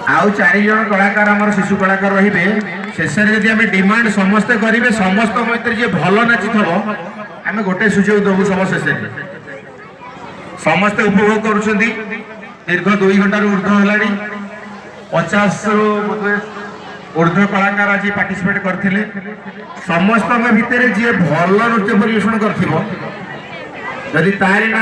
आउ 4 जन कलाकार आम शिशु कलाकार रे शेष जदि आम डिमांड समस्ते करेंगे समस्त मत जी भल नाची थब आम गोटे सुजोग देवु सब शेष समस्ते उपभोग कर दीर्घ 2 घंटा ऊर्ध है 50 ऊर्ध कलाकार आज पार्टिसिपेट करते समस्त भितर जी भल नृत्य परिवेषण कर तारी ना